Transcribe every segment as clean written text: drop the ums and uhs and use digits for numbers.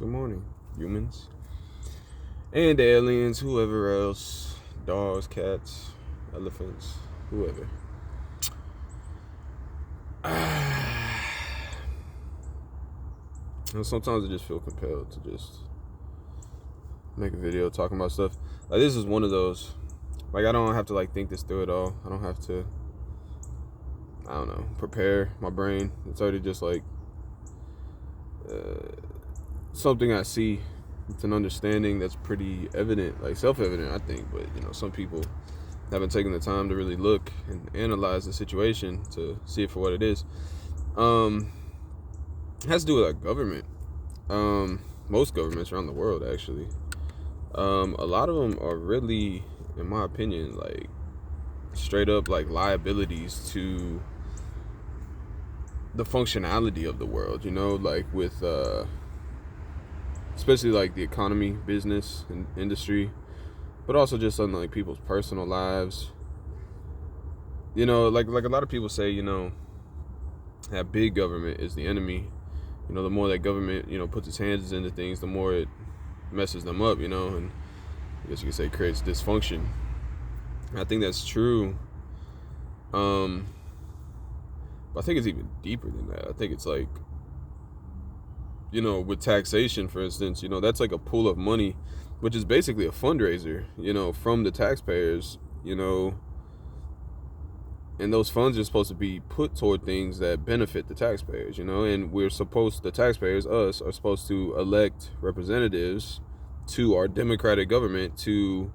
Good morning, humans and aliens, whoever else, dogs, cats, elephants, whoever. Sometimes I just feel compelled to just make a video talking about stuff. Like this is one of those. Like I don't have to think this through at all. I don't have to. I don't know. Prepare my brain. It's already just uh, something I see. It's an understanding that's pretty evident, like self-evident, I think. But some people haven't taken the time to really look and analyze the situation to see it for what it is. It has to do with our government. Most governments around the world, actually. A lot of them are really, in my opinion, straight up liabilities to the functionality of the world. With especially the economy, business, and industry, but also just on people's personal lives. Like a lot of people say, that big government is the enemy. The more that government, puts its hands into things, the more it messes them up, and I guess you could say creates dysfunction. I think that's true. But I think it's even deeper than that. I think it's with taxation, for instance, that's like a pool of money, which is basically a fundraiser, from the taxpayers, and those funds are supposed to be put toward things that benefit the taxpayers, and the taxpayers, us, are supposed to elect representatives to our democratic government to,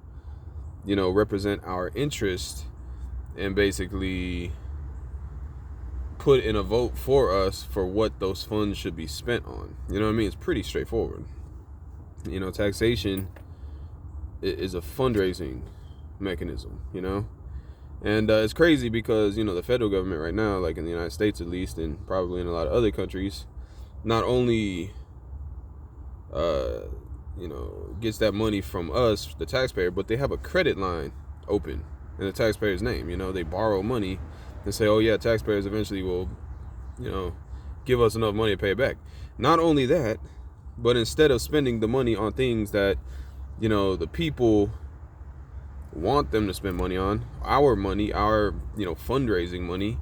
represent our interest and basically put in a vote for us for what those funds should be spent on. You know what I mean? It's pretty straightforward. Taxation is a fundraising mechanism, And it's crazy because, the federal government right now, like in the United States at least, and probably in a lot of other countries, not only, gets that money from us, the taxpayer, but they have a credit line open in the taxpayer's name. They borrow money and say, oh yeah, taxpayers eventually will, give us enough money to pay it back. Not only that, but instead of spending the money on things that, the people want them to spend money on, our money, our fundraising money,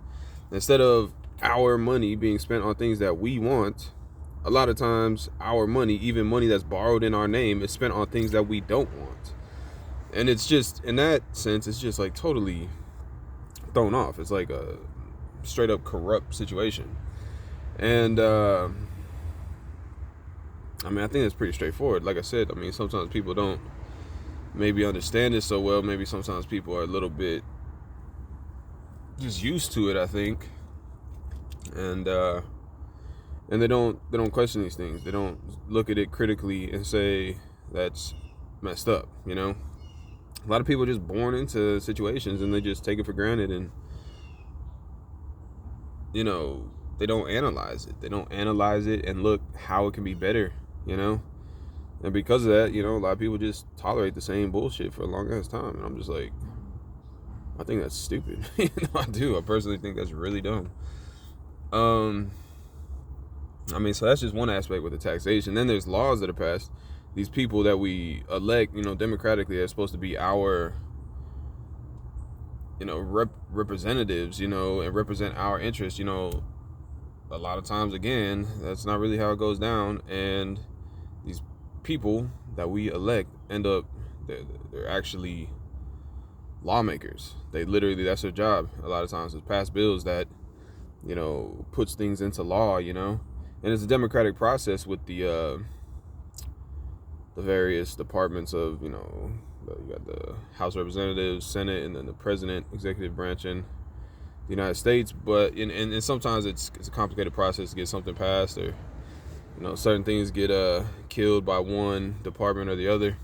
instead of our money being spent on things that we want, a lot of times our money, even money that's borrowed in our name, is spent on things that we don't want. And it's just, in that sense, it's just totally thrown off. It's like a straight up corrupt situation. And I think it's pretty straightforward. Like I said, sometimes people don't maybe understand it so well. Maybe sometimes people are a little bit just used to it, I think, and they don't question these things. They don't look at it critically and say that's messed up. A lot of people are just born into situations and they just take it for granted, and they don't analyze it. They don't analyze it and look how it can be better. And because of that, a lot of people just tolerate the same bullshit for a long ass time. And I'm just like, I think that's stupid. I do. I personally think that's really dumb. So that's just one aspect with the taxation. Then there's laws that are passed. These people that we elect, democratically, are supposed to be our, representatives, and represent our interests. A lot of times, again, that's not really how it goes down. And these people that we elect end up, they're actually lawmakers. They literally, that's their job a lot of times, is pass bills that puts things into law. And it's a democratic process with the various departments of, you got the House of Representatives, Senate, and then the President, executive branch in the United States. But and sometimes it's a complicated process to get something passed, or certain things get killed by one department or the other.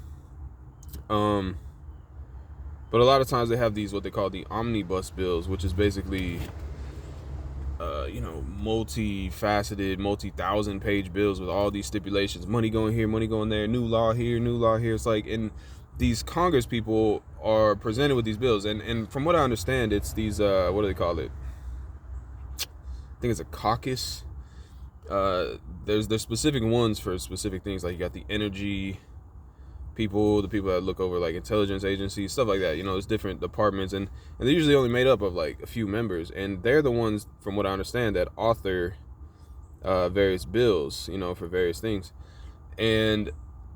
But a lot of times they have these, what they call the omnibus bills, which is basically multifaceted, multi-thousand page bills with all these stipulations, money going here, money going there, new law here, new law here. It's and these Congress people are presented with these bills, and from what I understand, it's these what do they call it? I think it's a caucus. there's specific ones for specific things. Like you got the energy people, the people that look over like intelligence agencies, stuff like that. You know, there's different departments, and they're usually only made up of like a few members, and they're the ones, from what I understand, that author various bills, you know, for various things. And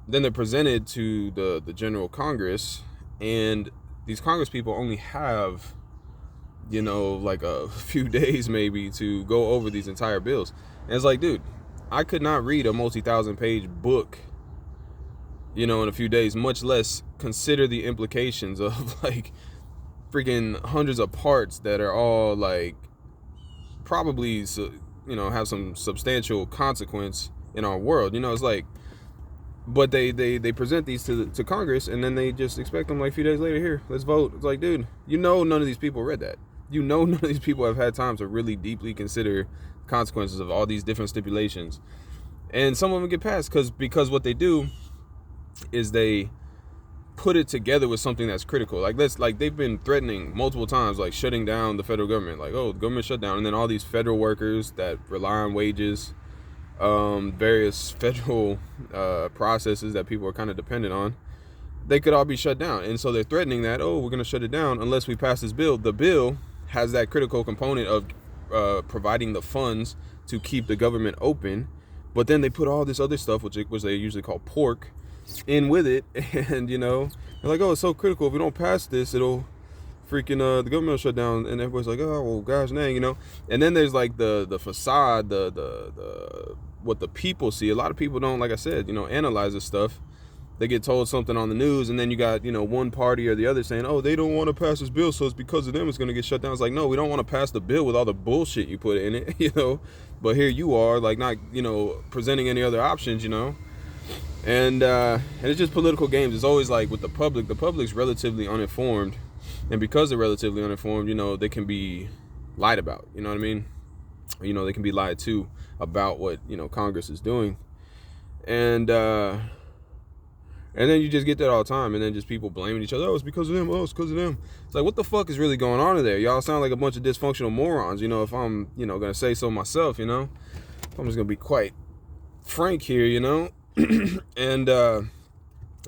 then they're presented to the general Congress, and these Congress people only have, you know, like a few days maybe to go over these entire bills. And it's like, dude, I could not read a multi-thousand-page book, you know, in a few days, much less consider the implications of like freaking hundreds of parts that are all like probably, you know, have some substantial consequence in our world. You know, it's like, but they present these to Congress, and then they just expect them like a few days later, here, let's vote. It's like, dude, you know, none of these people read that. You know, none of these people have had time to really deeply consider consequences of all these different stipulations, and some of them get passed because what they do is they put it together with something that's critical. Like they've been threatening multiple times, like shutting down the federal government, like, oh, the government shut down, and then all these federal workers that rely on wages, various federal processes that people are kind of dependent on, they could all be shut down. And so they're threatening that, oh, we're going to shut it down unless we pass this bill. The bill has that critical component of providing the funds to keep the government open, but then they put all this other stuff, which they usually call pork, in with it. And, you know, they're like, oh, it's so critical, if we don't pass this, it'll freaking the government will shut down. And everybody's like, oh, well, gosh dang, you know. And then there's like the facade, the what the people see. A lot of people don't, like I said, you know, analyze this stuff. They get told something on the news, and then you got, you know, one party or the other saying, oh, they don't want to pass this bill, so it's because of them it's going to get shut down. It's like, no, we don't want to pass the bill with all the bullshit you put in it, you know. But here you are, like, not, you know, presenting any other options, you know. And it's just political games. It's always like with the public's relatively uninformed, and because they're relatively uninformed, you know, they can be lied about, you know what I mean? You know, they can be lied to about what, you know, Congress is doing. And then you just get that all the time, and then just people blaming each other. Oh, it's because of them. Oh, it's because of them. It's like, what the fuck is really going on in there? Y'all sound like a bunch of dysfunctional morons, you know, if I'm, you know, going to say so myself, you know. I'm just going to be quite frank here, you know. And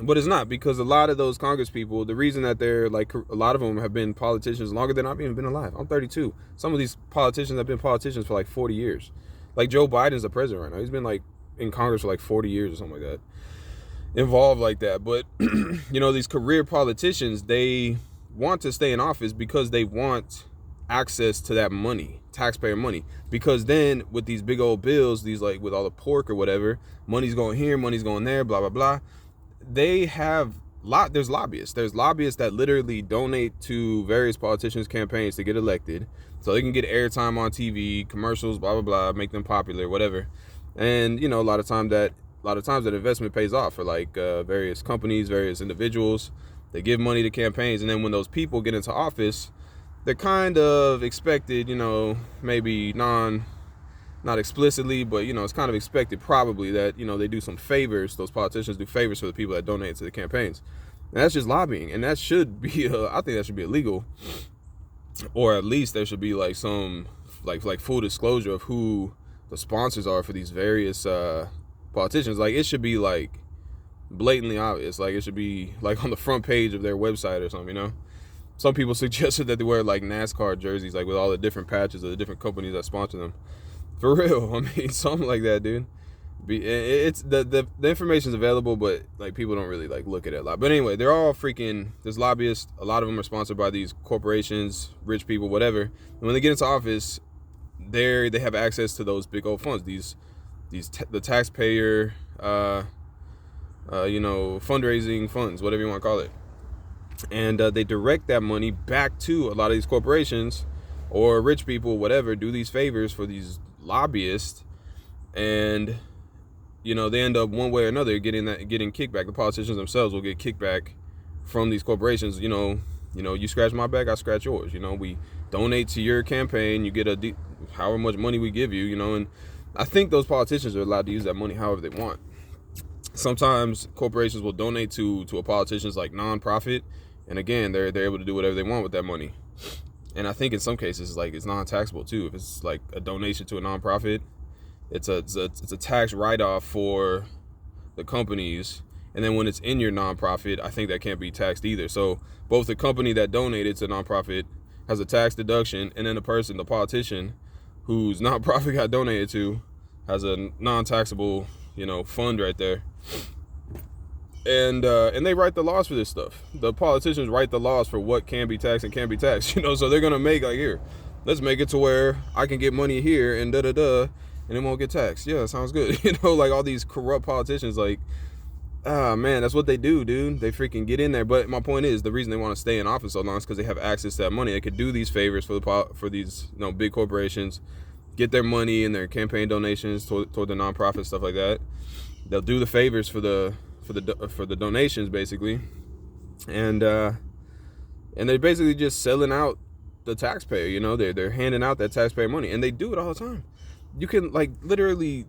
but it's not, because a lot of those Congress people, the reason that they're like, a lot of them have been politicians longer than I've even been alive. I'm 32. Some of these politicians have been politicians for like 40 years. Like Joe Biden's the president right now. He's been like in Congress for like 40 years or something like that, involved like that. But you know, these career politicians, they want to stay in office because they want access to that money, taxpayer money, because then with these big old bills, these, like, with all the pork or whatever, money's going here, money's going there, blah blah blah. They have there's lobbyists that literally donate to various politicians' campaigns to get elected, so they can get airtime on TV, commercials, blah blah blah, make them popular, whatever. And you know, a lot of times that investment pays off for like various companies, various individuals. They give money to campaigns, and then when those people get into office, they're kind of expected, you know, maybe not explicitly, but, you know, it's kind of expected probably that, you know, they do some favors. Those politicians do favors for the people that donate to the campaigns. And that's just lobbying, and that should be I think that should be illegal, or at least there should be like some like full disclosure of who the sponsors are for these various politicians. Like, it should be like blatantly obvious. Like, it should be like on the front page of their website or something, you know. Some people suggested that they wear like NASCAR jerseys, like with all the different patches of the different companies that sponsor them. For real, I mean, something like that, dude. It's the information's available, but like people don't really like look at it a lot. But anyway, they're all freaking, there's lobbyists. A lot of them are sponsored by these corporations, rich people, whatever. And when they get into office, they have access to those big old funds. The taxpayer, you know, fundraising funds, whatever you want to call it. And they direct that money back to a lot of these corporations or rich people, whatever, do these favors for these lobbyists, and you know, they end up one way or another getting kickback. The politicians themselves will get kickback from these corporations. You know, you scratch my back, I scratch yours. You know, we donate to your campaign, you get however much money we give you. You know, and I think those politicians are allowed to use that money however they want. Sometimes corporations will donate to a politician's like nonprofit, and again, they're able to do whatever they want with that money. And I think in some cases, like, it's non-taxable too. If it's like a donation to a nonprofit, It's a tax write-off for the companies, and then when it's in your nonprofit, I think that can't be taxed either. So both the company that donated to nonprofit has a tax deduction, and then the politician whose nonprofit got donated to has a non-taxable, fund right there. And they write the laws for this stuff. The politicians write the laws for what can be taxed and can't be taxed. So they're gonna make like, here, let's make it to where I can get money here and and it won't get taxed. Yeah, sounds good. Like all these corrupt politicians, like, man, that's what they do, dude. They freaking get in there. But my point is, the reason they want to stay in office so long is because they have access to that money. They could do these favors for these big corporations, get their money and their campaign donations toward the nonprofit, stuff like that. They'll do the favors for the donations, basically, and they're basically just selling out the taxpayer. They're handing out that taxpayer money, and they do it all the time. You can, like, literally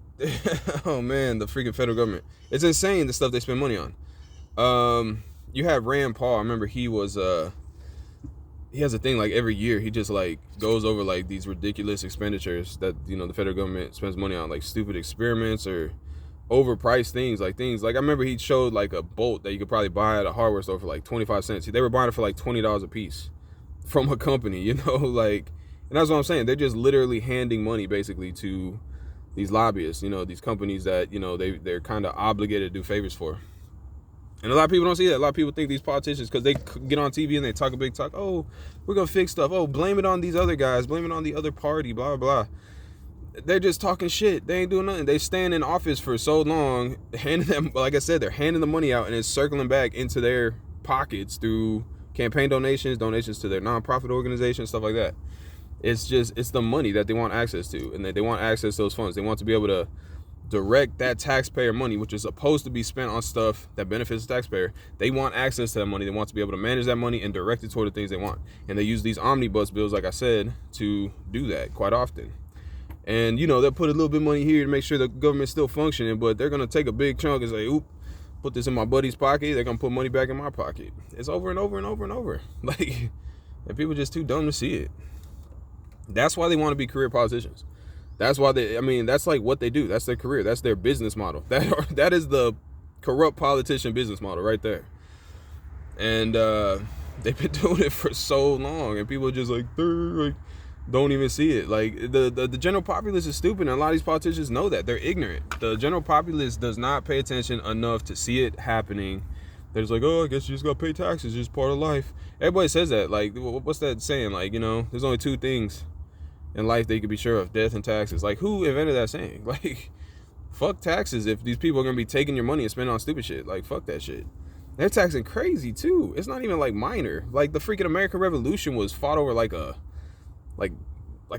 oh man, the freaking federal government, it's insane the stuff they spend money on. You have Rand Paul. I remember he has a thing, like, every year he just like goes over like these ridiculous expenditures that the federal government spends money on, like stupid experiments or overpriced things. Like I remember he showed like a bolt that you could probably buy at a hardware store for like 25 cents. They were buying it for like $20 a piece from a company, like, and that's what I'm saying. They're just literally handing money basically to these lobbyists, these companies that, they're kind of obligated to do favors for. And a lot of people don't see that. A lot of people think these politicians, because they get on TV and they talk a big talk, oh, we're going to fix stuff. Oh, blame it on these other guys. Blame it on the other party, blah, blah, blah. They're just talking shit. They ain't doing nothing. They stand in office for so long, handing them, like I said, they're handing the money out and it's circling back into their pockets through campaign donations to their nonprofit organizations, stuff like that. It's the money that they want access to, and they want access to those funds. They want to be able to direct that taxpayer money, which is supposed to be spent on stuff that benefits the taxpayer. They want access to that money. They want to be able to manage that money and direct it toward the things they want. And they use these omnibus bills, like I said, to do that quite often. And, they'll put a little bit of money here to make sure the government's still functioning, but they're going to take a big chunk and say, oop, put this in my buddy's pocket. They're going to put money back in my pocket. It's over and over and over and over. Like, and people are just too dumb to see it. That's why they want to be career politicians. That's why that's like what they do. That's their career. That's their business model. That is the corrupt politician business model right there. And they've been doing it for so long, and people are just like don't even see it. Like the general populace is stupid, and a lot of these politicians know that. They're ignorant. The general populace does not pay attention enough to see it happening. They're just like, oh, I guess you just gotta pay taxes. It's just part of life. Everybody says that. Like, what's that saying? Like, there's only two things in life that you can be sure of: death and taxes. Like, who invented that saying? Like, fuck taxes. If these people are gonna be taking your money and spending on stupid shit, like, fuck that shit. They're taxing crazy too. It's not even like minor. Like, the freaking American Revolution was fought over like a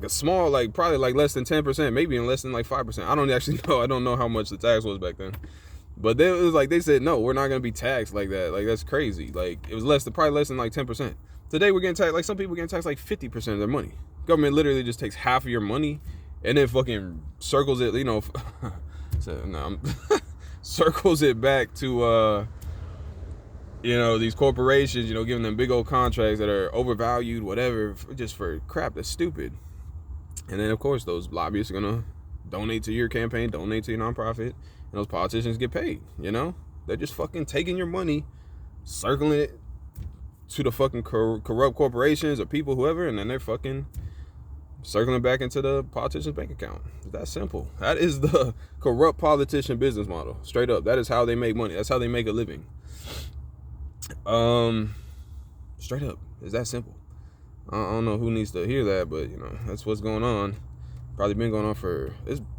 small, like, probably like less than 10%, maybe even less than like 5%. I don't actually know. I don't know how much the tax was back then. But it was like, they said, no, we're not gonna be taxed like that. Like, that's crazy. Like, it was probably less than like 10%. Today we're getting taxed, like, some people getting taxed like 50% of their money. Government literally just takes half of your money and then fucking circles it, circles it back to these corporations, giving them big old contracts that are overvalued, whatever, just for crap that's stupid. And then, of course, those lobbyists are gonna donate to your campaign, donate to your nonprofit, and those politicians get paid. They're just fucking taking your money, circling it to the fucking corrupt corporations or people, whoever, and then they're fucking circling back into the politician's bank account. It's that simple. That is the corrupt politician business model. Straight up. That is how they make money. That's how they make a living. Straight up. It's that simple. I don't know who needs to hear that, but that's what's going on. Probably been going on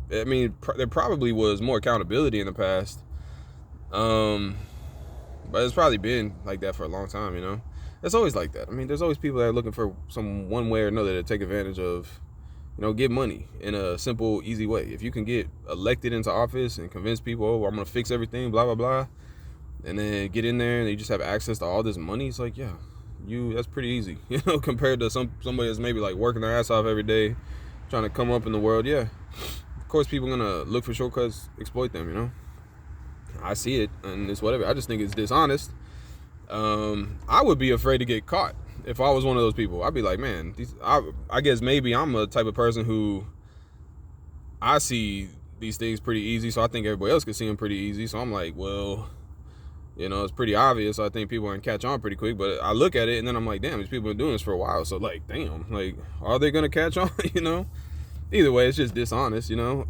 there probably was more accountability in the past. But it's probably been like that for a long time, It's always like that. There's always people that are looking for some one way or another to take advantage of, get money in a simple, easy way. If you can get elected into office and convince people, oh, I'm going to fix everything, blah, blah, blah, and then get in there and you just have access to all this money, it's like, yeah, that's pretty easy, compared to somebody that's maybe like working their ass off every day, trying to come up in the world. Yeah, of course people are going to look for shortcuts, exploit them, I see it, and it's whatever. I just think it's dishonest. I would be afraid to get caught if I was one of those people. I'd be like, man, I guess maybe I'm a type of person who I see these things pretty easy, so I think everybody else could see them pretty easy. So I'm like, well, you know, it's pretty obvious. So I think people are gonna catch on pretty quick. But I look at it and then I'm like, damn, these people have been doing this for a while. So like, damn, like, are they gonna catch on? You know, either way, it's just dishonest. You know,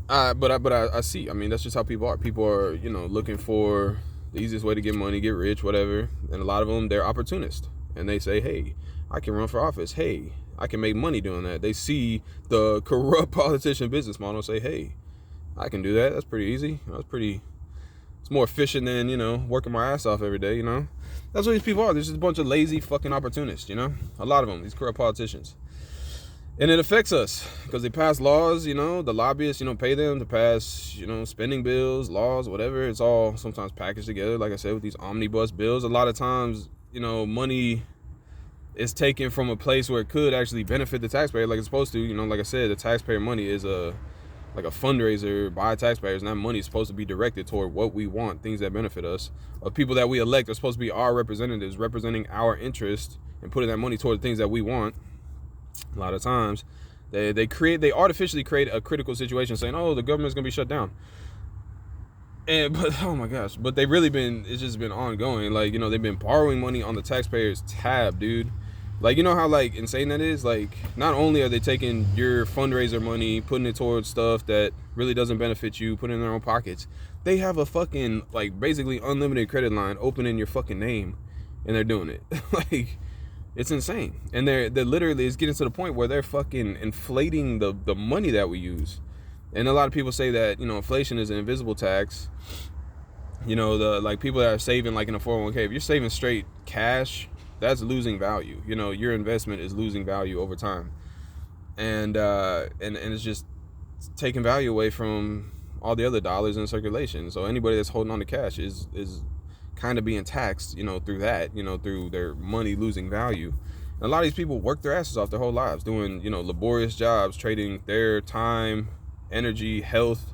but I see. I mean, that's just how people are. People are, you know, looking for the easiest way to get money, get rich, whatever. And a lot of them, they're opportunists, and they say, hey, I can run for office. Hey, I can make money doing that. They see the corrupt politician business model and say, hey, I can do that. That's pretty easy. It's more efficient than, you know, working my ass off every day, you know. That's what these people are. There's just a bunch of lazy fucking opportunists, you know. A lot of them, these corrupt politicians. And it affects us because they pass laws, you know, the lobbyists, you know, pay them to pass, you know, spending bills, laws, whatever. It's all sometimes packaged together, like I said, with these omnibus bills. A lot of times, you know, money is taken from a place where it could actually benefit the taxpayer like it's supposed to. You know, like I said, the taxpayer money is like a fundraiser by taxpayers, and that money is supposed to be directed toward what we want, things that benefit us. People that we elect are supposed to be our representatives, representing our interest and putting that money toward the things that we want. A lot of times they artificially create a critical situation saying, oh, the government's gonna be shut down. But oh my gosh, but it's just been ongoing. Like, you know, they've been borrowing money on the taxpayers tab, dude. Like, you know how like insane that is? Like, not only are they taking your fundraiser money, putting it towards stuff that really doesn't benefit you, putting it in their own pockets, they have a fucking, like, basically unlimited credit line open in your fucking name, and they're doing it. Like, it's insane. And they're literally, it's getting to the point where they're fucking inflating the money that we use. And a lot of people say that, you know, inflation is an invisible tax. You know, the like people that are saving like in a 401k, if you're saving straight cash, that's losing value. You know, your investment is losing value over time. And it's just taking value away from all the other dollars in circulation. So anybody that's holding on to cash is kind of being taxed, you know, through that, you know, through their money losing value. And a lot of these people work their asses off their whole lives doing, you know, laborious jobs, trading their time, energy, health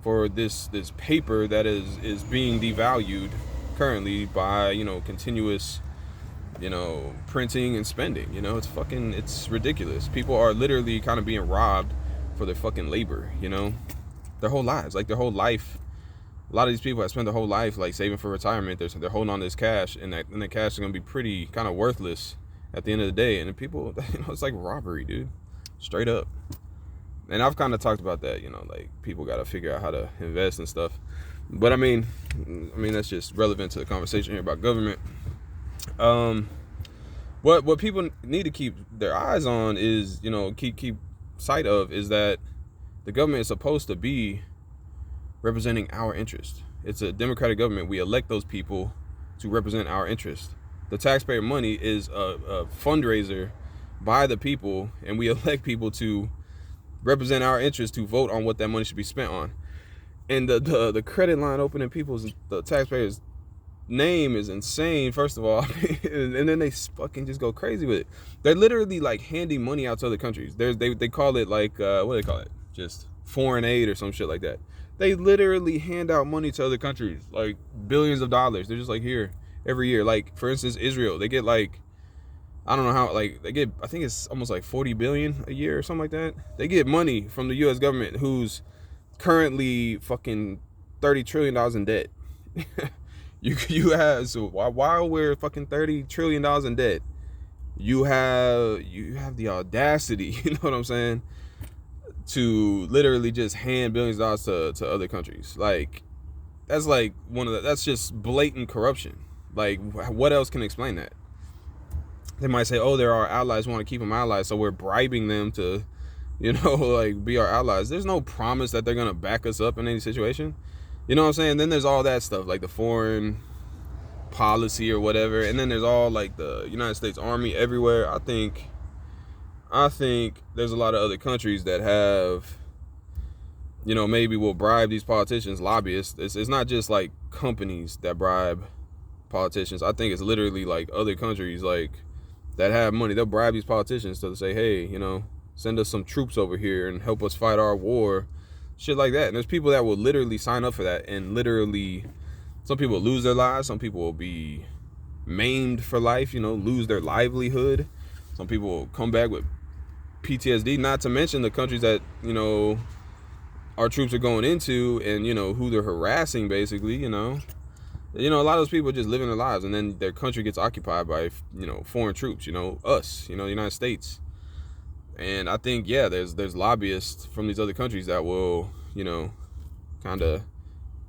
for this paper that is being devalued currently by, you know, continuous, you know, printing and spending. You know, it's ridiculous. People are literally kind of being robbed for their fucking labor, you know, their whole lives, like their whole life. A lot of these people have spent their whole life like saving for retirement. They're holding on to this cash, and the cash is gonna be pretty kind of worthless at the end of the day. And the people, you know, it's like robbery, dude, straight up. And I've kind of talked about that, you know, like people got to figure out how to invest and stuff. But I mean that's just relevant to the conversation here about government. What people need to keep their eyes on is, you know, keep sight of is that the government is supposed to be representing our interest. It's a democratic government. We elect those people to represent our interest. The taxpayer money is a fundraiser by the people, and we elect people to represent our interest to vote on what that money should be spent on. And the credit line open in the taxpayers' name is insane, first of all. And then they fucking just go crazy with it. They're literally like handing money out to other countries. They call it like what do they call it? Just foreign aid or some shit like that. They literally hand out money to other countries, like billions of dollars. They're just like, here, every year. Like, for instance, Israel, they get like, I don't know how, like, they get, I think it's almost like 40 billion a year or something like that. They get money from the U.S. government, who's currently fucking $30 trillion in debt. you have, so while we're fucking $30 trillion in debt, you have the audacity, you know what I'm saying, to literally just hand billions of dollars to other countries. Like, that's like that's just blatant corruption. Like, what else can explain that? They might say, oh, they're our allies, we want to keep them allies, so we're bribing them to, you know, like, be our allies. There's no promise that they're gonna back us up in any situation. You know what I'm saying? Then there's all that stuff, like the foreign policy or whatever, and then there's all like the United States Army everywhere. I think there's a lot of other countries that have, you know, maybe will bribe these politicians, lobbyists. It's not just like companies that bribe politicians. I think it's literally like other countries like that have money. They'll bribe these politicians to say, hey, you know, send us some troops over here and help us fight our war, shit like that. And there's people that will literally sign up for that, and literally, some people will lose their lives, some people will be maimed for life, you know, lose their livelihood. Some people will come back with PTSD. Not to mention the countries that, you know, our troops are going into, and, you know, who they're harassing, basically. You know, a lot of those people are just living their lives, and then their country gets occupied by, you know, foreign troops. You know, us. You know, the United States. And I think, yeah, there's lobbyists from these other countries that will, you know, kind of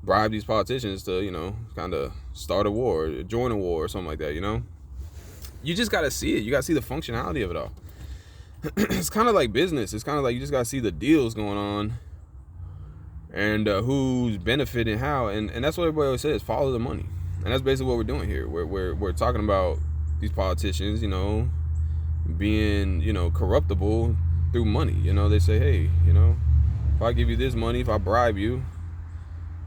bribe these politicians to, you know, kind of start a war, join a war, or something like that. You know, you just got to see it. You got to see the functionality of it all. It's kind of like business. It's kind of like you just got to see the deals going on, and who's benefiting how, and that's what everybody always says, follow the money. And that's basically what we're doing here. We're talking about these politicians, you know, being, you know, corruptible through money. You know, they say, hey, you know, if I give you this money, if I bribe you,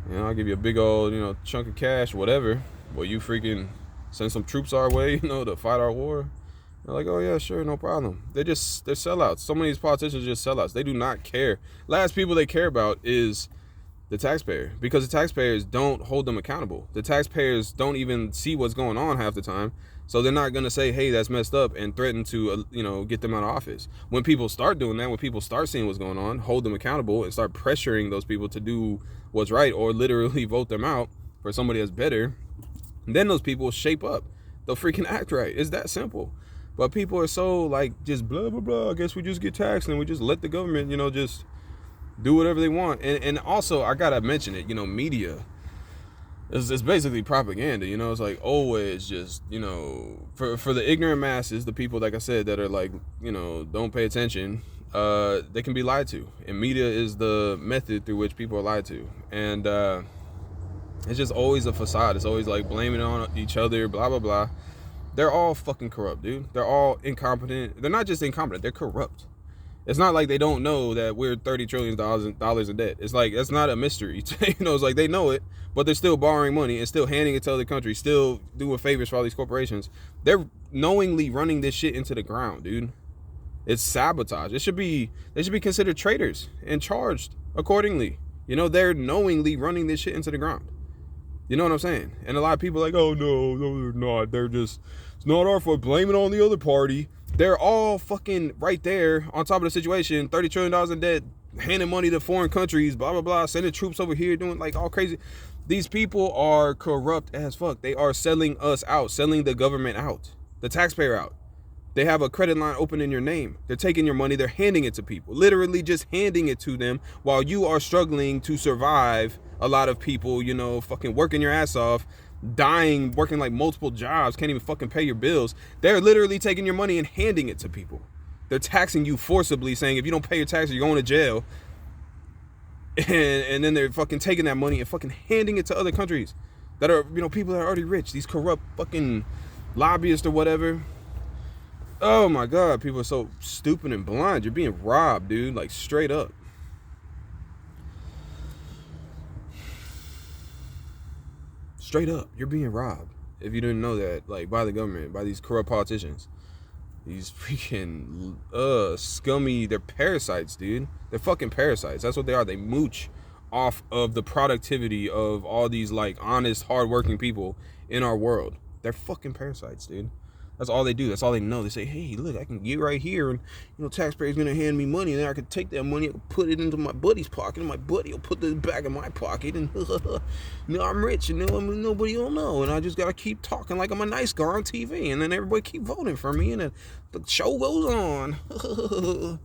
you know, I'll give you a big old, you know, chunk of cash, whatever, well, you freaking send some troops our way, you know, to fight our war. They're like, oh yeah, sure, no problem. They're sellouts. So many of these politicians are just sellouts. They do not care. Last people they care about is the taxpayer, because the taxpayers don't hold them accountable. The taxpayers don't even see what's going on half the time, so they're not gonna say, hey, that's messed up, and threaten to you know, get them out of office. When people start doing that, when people start seeing what's going on, hold them accountable and start pressuring those people to do what's right, or literally vote them out for somebody that's better, then those people shape up. They'll freaking act right. It's that simple. But people are so like, just blah blah blah, I guess we just get taxed and we just let the government, you know, just do whatever they want. And also, I gotta mention it, you know, media it's basically propaganda. You know, it's like always just, you know, for the ignorant masses, the people, like I said, that are like, you know, don't pay attention, they can be lied to, and media is the method through which people are lied to. And it's just always a facade. It's always like blaming it on each other, blah blah blah. They're all fucking corrupt, dude. They're all incompetent. They're not just incompetent, they're corrupt. It's not like they don't know that we're $30 trillion in debt. It's like, that's not a mystery. You know, it's like they know it, but they're still borrowing money and still handing it to other countries, still doing favors for all these corporations. They're knowingly running this shit into the ground, dude. It's sabotage. They should be considered traitors and charged accordingly. You know, they're knowingly running this shit into the ground. You know what I'm saying? And a lot of people are like, oh no, they're not. They're just, it's not our fault. Blame it on the other party. They're all fucking right there on top of the situation. $30 trillion in debt, handing money to foreign countries, blah, blah, blah, sending troops over here, doing like all crazy. These people are corrupt as fuck. They are selling us out, selling the government out, the taxpayer out. They have a credit line open in your name. They're taking your money. They're handing it to people, literally just handing it to them while you are struggling to survive. A lot of people, you know, fucking working your ass off, dying, working like multiple jobs, can't even fucking pay your bills. They're literally taking your money and handing it to people. They're taxing you forcibly, saying if you don't pay your taxes, you're going to jail. And then they're fucking taking that money and fucking handing it to other countries that are, you know, people that are already rich. These corrupt fucking lobbyists or whatever. Oh my God, people are so stupid and blind. You're being robbed, dude, like straight up. Straight up, you're being robbed. If you didn't know that, like, by the government, by these corrupt politicians. These freaking scummy, they're parasites, dude. They're fucking parasites. That's what they are. They mooch off of the productivity of all these like honest, hardworking people in our world. They're fucking parasites, dude. That's all they do. That's all they know. They say, hey, look, I can get right here, and, you know, taxpayer's gonna hand me money, and then I can take that money and put it into my buddy's pocket, and my buddy will put it back in my pocket, and you know, I'm rich, and nobody will know, and I just gotta keep talking like I'm a nice guy on TV, and then everybody keep voting for me, and then the show goes on.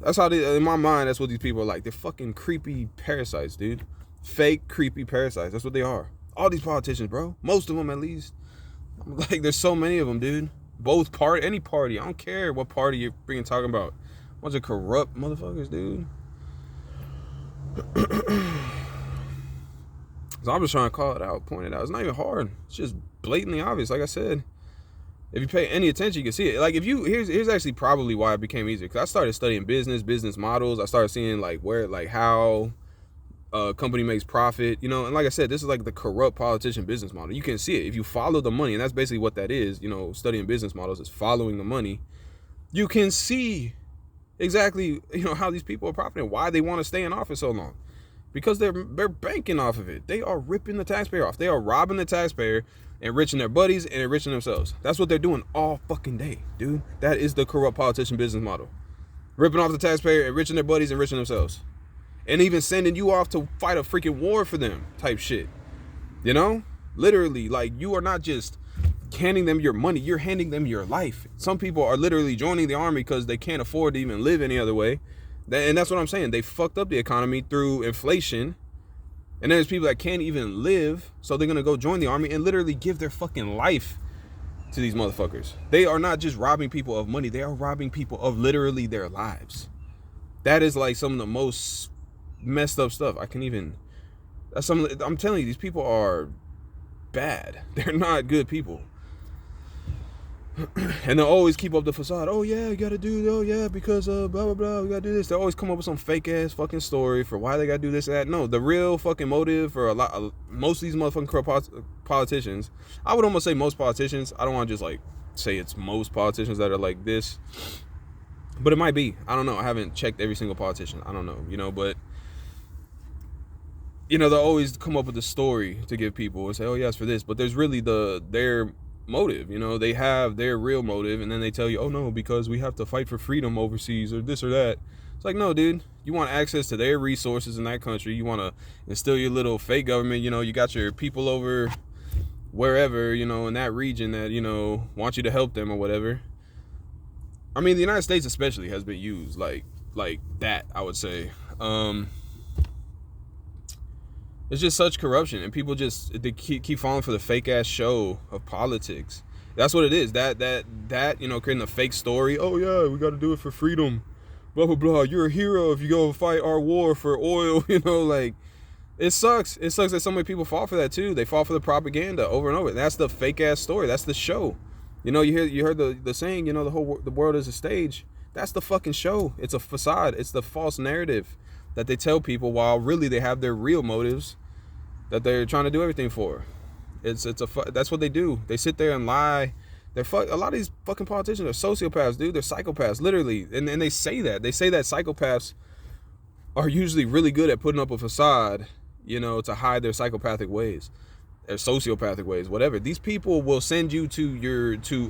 That's how they, in my mind, that's what these people are like. They're fucking creepy parasites, dude. Fake, creepy parasites. That's what they are. All these politicians, bro. Most of them, at least. Like, there's so many of them, dude. Both party, any party. I don't care what party you're freaking talking about. Bunch of corrupt motherfuckers, dude. So I'm just trying to call it out, point it out. It's not even hard. It's just blatantly obvious. Like I said, if you pay any attention, you can see it. Like, if you, here's actually probably why it became easier. Because I started studying business models. I started seeing like where, like how a company makes profit, you know, and like I said, this is like the corrupt politician business model. You can see it if you follow the money, and that's basically what that is. You know, studying business models is following the money. You can see exactly, you know, how these people are profiting, why they want to stay in office so long. because they're banking off of it. They are ripping the taxpayer off. They are robbing the taxpayer, enriching their buddies and enriching themselves. That's what they're doing all fucking day, dude. That is the corrupt politician business model. Ripping off the taxpayer, enriching their buddies, enriching themselves. And even sending you off to fight a freaking war for them type shit. You know? Literally, like, you are not just handing them your money, you're handing them your life. Some people are literally joining the army because they can't afford to even live any other way. And that's what I'm saying. They fucked up the economy through inflation. And there's people that can't even live, so they're going to go join the army and literally give their fucking life to these motherfuckers. They are not just robbing people of money. They are robbing people of literally their lives. That is like some of the most messed up stuff. I'm telling you, these people are bad. They're not good people. And they'll always keep up the facade. Oh yeah, you gotta do, oh yeah, because blah blah blah, we gotta do this. They always come up with some fake ass fucking story for why they gotta do this and that. No, the real fucking motive for most of these motherfucking corrupt politicians, I would almost say most politicians, I don't want to just like say it's most politicians that are like this, but it might be. I don't know. I haven't checked every single politician. I don't know, but they'll always come up with a story to give people and say, oh yeah, it's for this, but there's really their motive. They have their real motive, and then they tell you, oh no, because we have to fight for freedom overseas or this or that. It's like, no, dude, you want access to their resources in that country. You want to instill your little fake government. You got your people over wherever, in that region that, want you to help them or whatever. I mean, the United States especially has been used like that, I would say. It's just such corruption, and people they keep falling for the fake ass show of politics. That's what it is. That creating a fake story. Oh yeah, we got to do it for freedom. Blah blah blah. You're a hero if you go fight our war for oil. Like, it sucks. It sucks that so many people fall for that too. They fall for the propaganda over and over. That's the fake ass story. That's the show. You heard the saying. The world is a stage. That's the fucking show. It's a facade. It's the false narrative that they tell people, while really they have their real motives that they're trying to do everything for. That's what they do. They sit there and lie. A lot of these fucking politicians are sociopaths, dude. They're psychopaths, literally. And they say that. They say that psychopaths are usually really good at putting up a facade, to hide their psychopathic ways, their sociopathic ways, whatever. These people will send you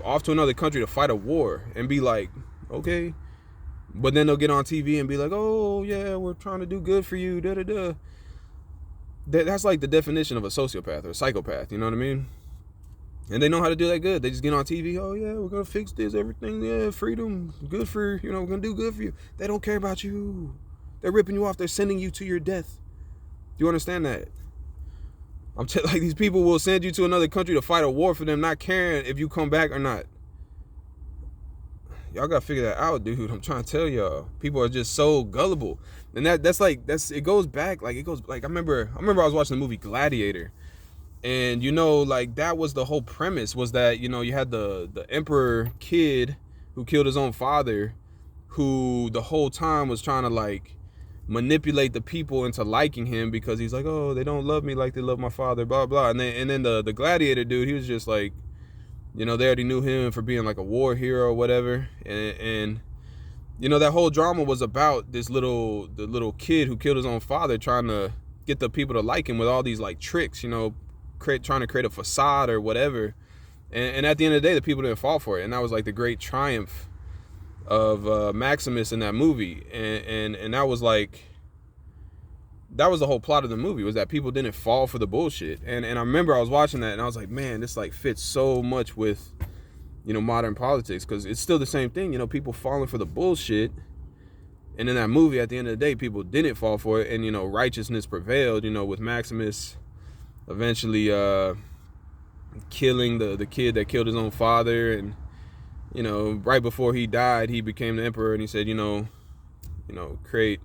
off to another country to fight a war and be like, okay. But then they'll get on TV and be like, oh, yeah, we're trying to do good for you, da-da-da. That's like the definition of a sociopath or a psychopath, you know what I mean? And they know how to do that good. They just get on TV, oh, yeah, we're going to fix this, everything, yeah, freedom, good for, we're going to do good for you. They don't care about you. They're ripping you off. They're sending you to your death. Do you understand that? Like, these people will send you to another country to fight a war for them, not caring if you come back or not. Y'all gotta figure that out, dude. I'm trying to tell y'all. People are just so gullible. And it goes back, I remember I was watching the movie Gladiator. And that was the whole premise, was that, you had the emperor kid who killed his own father, who the whole time was trying to manipulate the people into liking him, because he's like, oh, they don't love me like they love my father, blah blah. And then the gladiator dude, he was just like, they already knew him for being like a war hero or whatever. And that whole drama was about the little kid who killed his own father, trying to get the people to like him with all these tricks, trying to create a facade or whatever. And at the end of the day, the people didn't fall for it. And that was the great triumph of Maximus in that movie. And that was that was the whole plot of the movie, was that people didn't fall for the bullshit. And I remember I was watching that and I was like, man, this fits so much with, modern politics, because it's still the same thing, people falling for the bullshit. And in that movie, at the end of the day, people didn't fall for it, and, righteousness prevailed, with Maximus eventually killing the kid that killed his own father. And, right before he died, he became the emperor, and he said, create,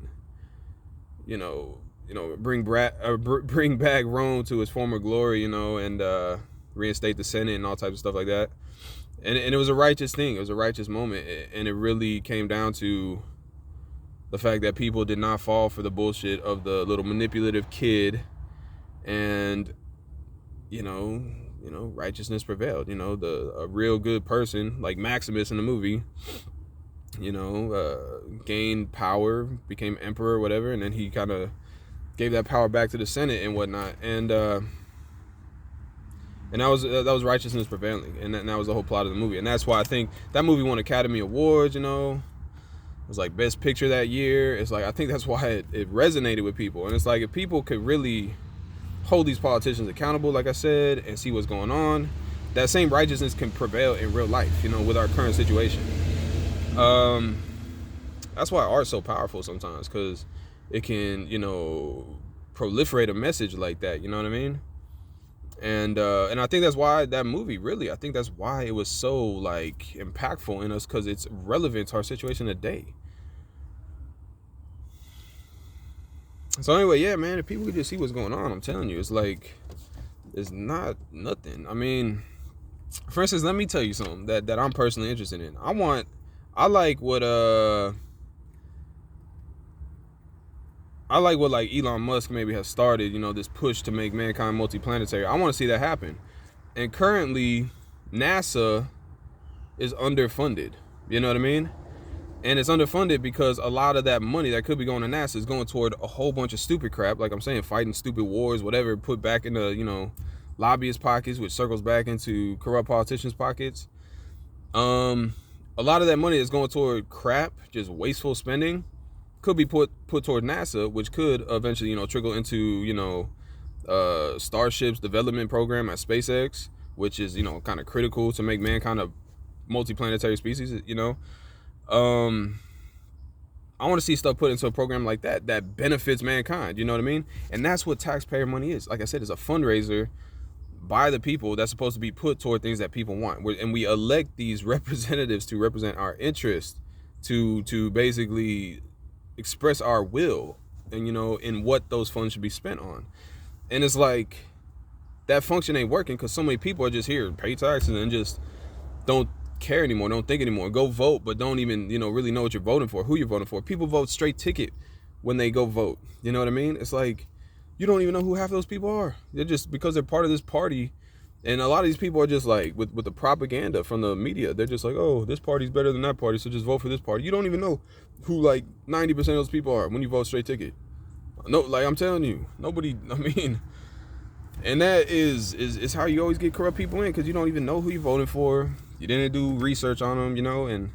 bring back Rome to its former glory, and reinstate the Senate and all types of stuff like that. And it was a righteous thing. It was a righteous moment. And it really came down to the fact that people did not fall for the bullshit of the little manipulative kid. And, righteousness prevailed. A real good person like Maximus in the movie, gained power, became emperor or whatever. And then he kind of gave that power back to the Senate and whatnot, and that was righteousness prevailing, and that was the whole plot of the movie, and that's why I think that movie won Academy Awards. You know, it was like Best Picture that year. It's like I think that's why it resonated with people, and it's like if people could really hold these politicians accountable, like I said, and see what's going on, that same righteousness can prevail in real life. You know, with our current situation. That's why art's so powerful sometimes, because it can, you know, proliferate a message like that. You know what I mean? And I think that's why that movie really, I think that's why it was so like impactful in us, because it's relevant to our situation today. So anyway, yeah, man, if people could just see what's going on, I'm telling you, it's like, it's not nothing. I mean, for instance, let me tell you something that I'm personally interested in. I like what like Elon Musk maybe has started, you know, this push to make mankind multiplanetary. I want to see that happen. And currently, NASA is underfunded. You know what I mean? And it's underfunded because a lot of that money that could be going to NASA is going toward a whole bunch of stupid crap. Like I'm saying, fighting stupid wars, whatever, put back into, you know, lobbyists' pockets, which circles back into corrupt politicians' pockets. A lot of that money is going toward crap, just wasteful spending, could be put toward NASA, which could eventually, you know, trickle into, you know, Starship's development program at SpaceX, which is, you know, kind of critical to make mankind a multiplanetary species, you know. I want to see stuff put into a program like that that benefits mankind, you know what I mean? And that's what taxpayer money is. Like I said, it's a fundraiser by the people that's supposed to be put toward things that people want. And we elect these representatives to represent our interests, to basically express our will, and, you know, in what those funds should be spent on. And it's like, that function ain't working because so many people are just here, pay taxes, and just don't care anymore, don't think anymore, go vote, but don't even, you know, really know what you're voting for, who you're voting for. People vote straight ticket when they go vote, you know what I mean? It's like, you don't even know who half those people are. They're just, because they're part of this party. And a lot of these people are just like, with the propaganda from the media, they're just like, oh, this party's better than that party, so just vote for this party. You don't even know who like 90% of those people are when you vote straight ticket. No, like I'm telling you, nobody, I mean, and that is how you always get corrupt people in, because you don't even know who you're voting for. You didn't do research on them, you know, and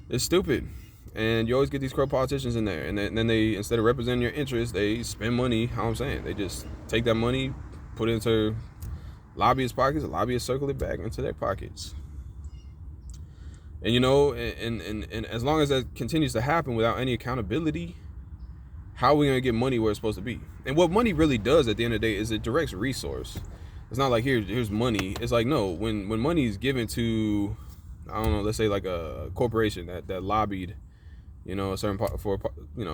it's stupid. And you always get these corrupt politicians in there, and then they, instead of representing your interests, they spend money. How I'm saying, they just take that money, put it into lobbyists' pockets, and lobbyists circle it back into their pockets. And, you know, and as long as that continues to happen without any accountability, how are we going to get money where it's supposed to be? And what money really does at the end of the day is it directs resource. It's not like here's money. It's like, no, when money is given to, I don't know, let's say like a corporation that lobbied, you know, a certain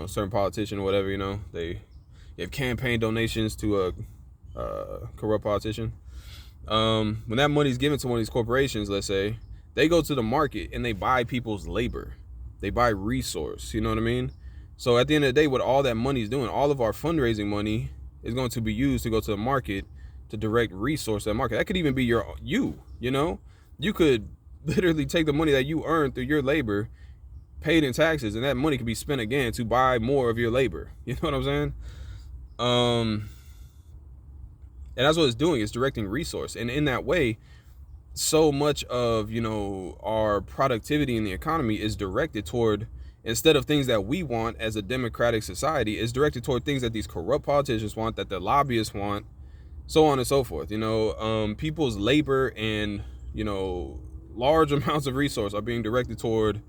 certain politician or whatever, you know, they have campaign donations to a corrupt politician. When that money is given to one of these corporations, let's say, they go to the market and they buy people's labor, they buy resource. You know what I mean? So at the end of the day, what all that money is doing, all of our fundraising money is going to be used to go to the market to direct resource that market. That could even be you know, you could literally take the money that you earned through your labor, paid in taxes, and that money could be spent again to buy more of your labor. You know what I'm saying? And that's what it's doing. It's directing resource. And in that way, so much of, you know, our productivity in the economy is directed toward, instead of things that we want as a democratic society, is directed toward things that these corrupt politicians want, that the lobbyists want, so on and so forth. You know, people's labor and, you know, large amounts of resource are being directed toward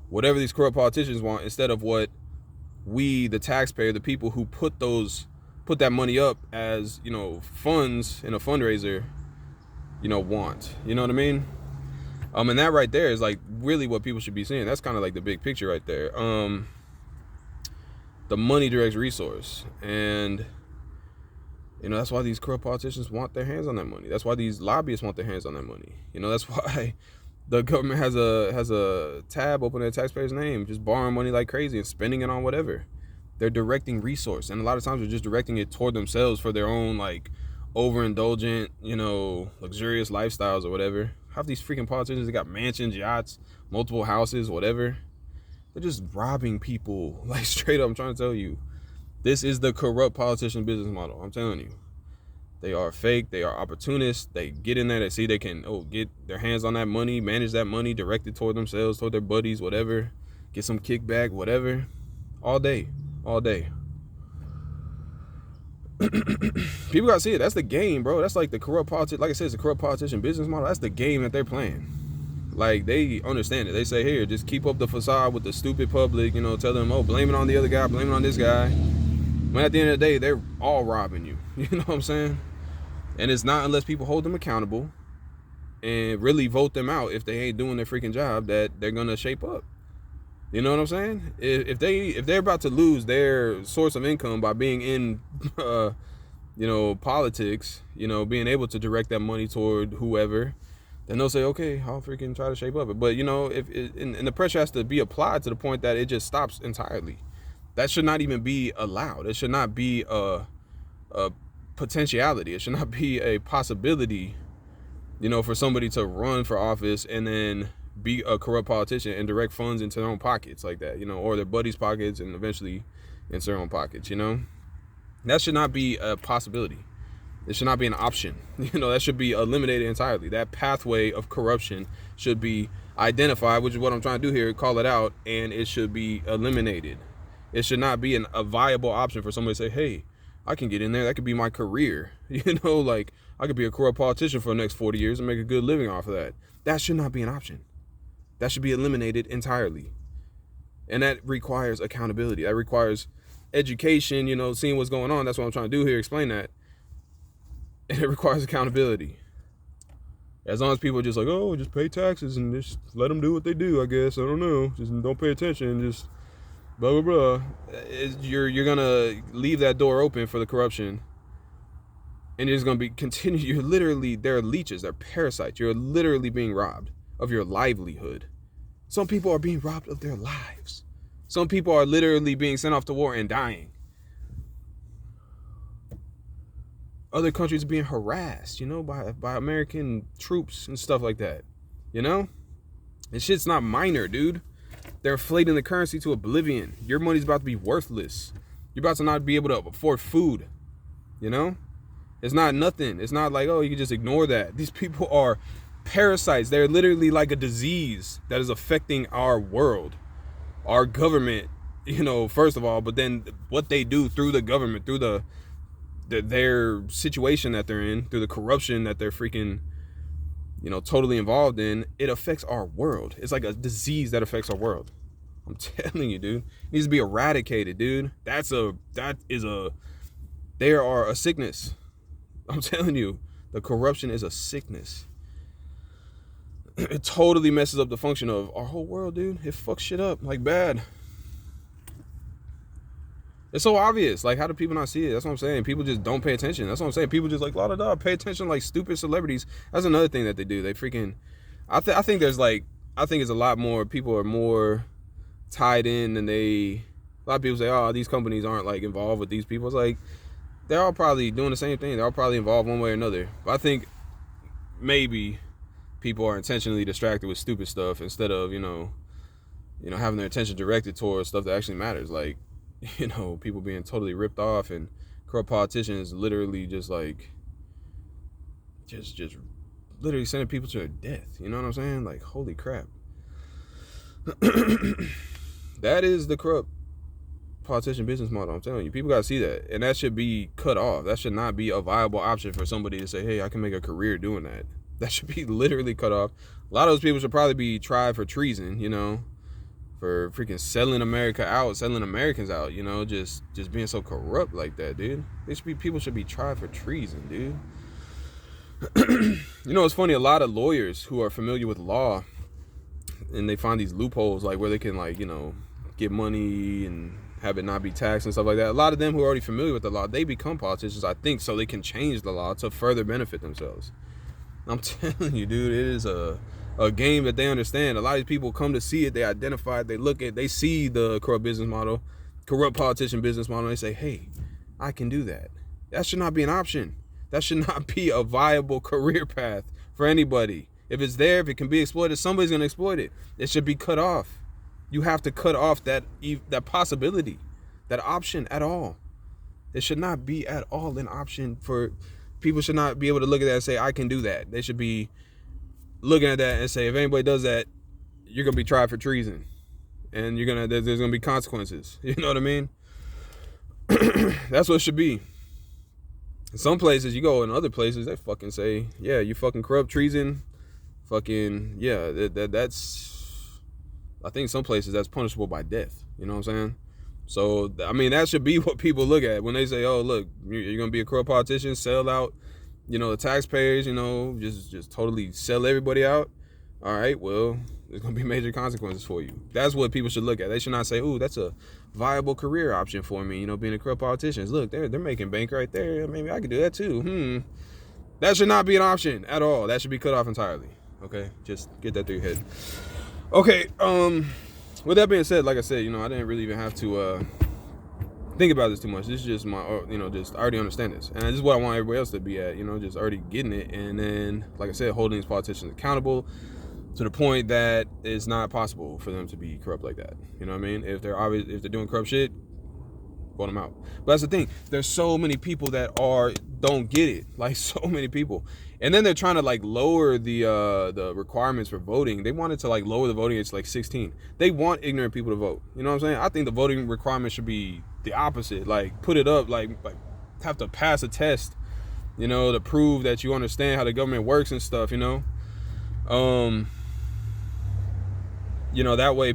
whatever these corrupt politicians want, instead of what we, the taxpayer, the people who put that money up as, you know, funds in a fundraiser, you know, want. You know what I mean? And that right there is like really what people should be seeing. That's kind of like the big picture right there. The money directs resource, and, you know, that's why these corrupt politicians want their hands on that money. That's why these lobbyists want their hands on that money. You know, that's why the government has a tab open in the taxpayer's name, just borrowing money like crazy and spending it on whatever. They're directing resource, and a lot of times they're just directing it toward themselves for their own, like, overindulgent, you know, luxurious lifestyles or whatever. Half these freaking politicians, they got mansions, yachts, multiple houses, whatever. They're just robbing people, like, straight up. I'm trying to tell you. This is the corrupt politician business model. I'm telling you. They are fake. They are opportunists. They get in there. They see they can get their hands on that money, manage that money, direct it toward themselves, toward their buddies, whatever. Get some kickback, whatever. All day. All day. People gotta see it. That's the game, bro. That's like the corrupt politician. Like I said, it's a corrupt politician business model. That's the game that they're playing. Like, they understand it. They say, here, just keep up the facade with the stupid public. You know, tell them, blame it on the other guy, blame it on this guy. When at the end of the day, they're all robbing you. You know what I'm saying? And it's not unless people hold them accountable and really vote them out if they ain't doing their freaking job that they're gonna shape up. You know what I'm saying? If they're about to lose their source of income by being in, politics, being able to direct that money toward whoever, then they'll say, okay, I'll freaking try to shape up it. But and the pressure has to be applied to the point that it just stops entirely. That should not even be allowed. It should not be a potentiality. It should not be a possibility, for somebody to run for office and then be a corrupt politician and direct funds into their own pockets like that, or their buddies' pockets and eventually into their own pockets, That should not be a possibility. It should not be an option. That should be eliminated entirely. That pathway of corruption should be identified, which is what I'm trying to do here, call it out, and it should be eliminated. It should not be a viable option for somebody to say, hey, I can get in there. That could be my career. Like, I could be a corrupt politician for the next 40 years and make a good living off of that. That should not be an option. That should be eliminated entirely. And that requires accountability. That requires education, seeing what's going on. That's what I'm trying to do here, explain that. And it requires accountability. As long as people are just like, just pay taxes and just let them do what they do, I guess. I don't know. Just don't pay attention. Just blah, blah, blah. You're going to leave that door open for the corruption. And it's going to be continued. You're literally, they're leeches. They're parasites. You're literally being robbed of your livelihood. Some people are being robbed of their lives. Some people are literally being sent off to war and dying. Other countries are being harassed, by American troops and stuff like that. This shit's not minor, dude. They're inflating the currency to oblivion. Your money's about to be worthless. You're about to not be able to afford food. It's not nothing. It's not like, you can just ignore that. These people are parasites. They're literally like a disease that is affecting our world, our government, first of all, but then what they do through the government, through their situation that they're in, through the corruption that they're freaking, totally involved in, it affects our world. It's like a disease that affects our world. I'm telling you, dude. It needs to be eradicated, dude. They are a sickness. I'm telling you, the corruption is a sickness. It totally messes up the function of our whole world, dude. It fucks shit up, like, bad. It's so obvious. Like, how do people not see it? That's what I'm saying. People just don't pay attention. That's what I'm saying. People just like, pay attention like stupid celebrities. That's another thing that they do. They freaking, I think it's a lot more, people are more tied in than a lot of people say, these companies aren't like involved with these people. It's like, they're all probably doing the same thing. They're all probably involved one way or another. But I think maybe people are intentionally distracted with stupid stuff instead of, having their attention directed towards stuff that actually matters. Like, people being totally ripped off and corrupt politicians literally just like, just literally sending people to their death. You know what I'm saying? Like, holy crap. That is the corrupt politician business model. I'm telling you, people gotta see that, and that should be cut off. That should not be a viable option for somebody to say, hey, I can make a career doing that. That should be literally cut off. A lot of those people should probably be tried for treason, for freaking selling America out, selling Americans out, just being so corrupt like that, dude. People should be tried for treason, dude. It's funny, a lot of lawyers who are familiar with law and they find these loopholes like where they can like, get money and have it not be taxed and stuff like that. A lot of them who are already familiar with the law, they become politicians, I think, so they can change the law to further benefit themselves. I'm telling you, dude, it is a game that they understand. A lot of these people come to see it, they identify it, they see the corrupt business model, corrupt politician business model, and they say, hey, I can do that. That should not be an option. That should not be a viable career path for anybody. If it's there, if it can be exploited, somebody's going to exploit it. It should be cut off. You have to cut off that possibility, that option at all. It should not be at all an option for people. Should not be able to look at that and say, I can do that. They should be looking at that and say, if anybody does that, you're gonna be tried for treason, and there's gonna be consequences. You know what I mean? That's what it should be. Some places you go, in other places they fucking say, yeah, you fucking corrupt, treason, fucking, yeah, that's, I think some places that's punishable by death. You know what I'm saying? So, I mean, that should be what people look at when they say, oh, look, you're going to be a corrupt politician, sell out, the taxpayers, just totally sell everybody out. All right, well, there's going to be major consequences for you. That's what people should look at. They should not say, ooh, that's a viable career option for me, being a corrupt politician. Look, they're making bank right there. Maybe I could do that too. That should not be an option at all. That should be cut off entirely. Okay, just get that through your head. Okay, with that being said, like I said, I didn't really even have to think about this too much. This is just my, just I already understand this, and this is what I want everybody else to be at. Just already getting it, and then, like I said, holding these politicians accountable to the point that it's not possible for them to be corrupt like that. You know what I mean? If they're doing corrupt shit, vote them out. But that's the thing. There's so many people that don't get it. Like, so many people. And then they're trying to lower the requirements for voting. They wanted to lower the voting age to 16. They want ignorant people to vote. You know what I'm saying? I think the voting requirement should be the opposite. Put it up, have to pass a test, to prove that you understand how the government works and stuff, that way